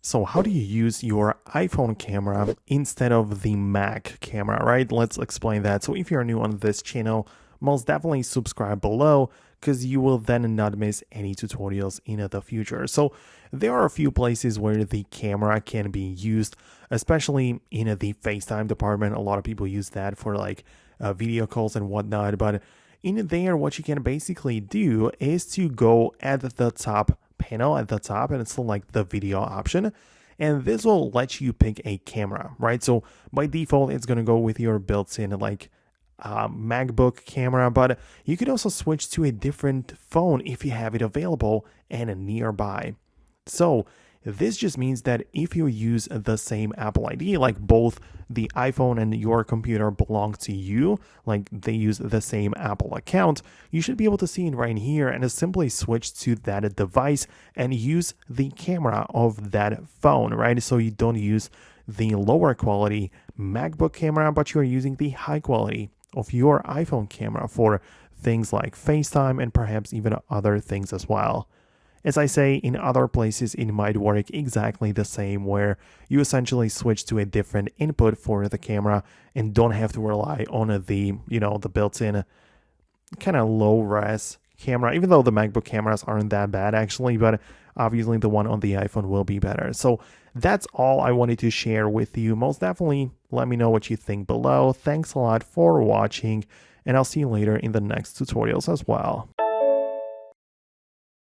So how do you use your iPhone camera instead of the Mac camera, right? Let's explain that. So if you're new on this channel, most definitely subscribe below because you will then not miss any tutorials in the future. So there are a few places where the camera can be used, especially in the FaceTime department. A lot of people use that for like video calls and whatnot. But in there, what you can basically do is to go at the top panel at the top and select the video option, and this will let you pick a camera, right? So by default it's going to go with your built-in like MacBook camera, but you could also switch to a different phone if you have it available and nearby. So this just means that if you use the same Apple ID, like both the iPhone and your computer belong to you, like they use the same Apple account, you should be able to see it right here and just simply switch to that device and use the camera of that phone, right? So you don't use the lower quality MacBook camera, but you're using the high quality of your iPhone camera for things like FaceTime and perhaps even other things as well. As I say, in other places it might work exactly the same, where you essentially switch to a different input for the camera and don't have to rely on the built-in kind of low res camera, even though the MacBook cameras aren't that bad actually, but obviously the one on the iPhone will be better. So that's all I wanted to share with you. Most definitely let me know what you think below. Thanks a lot for watching, and I'll see you later in the next tutorials as well.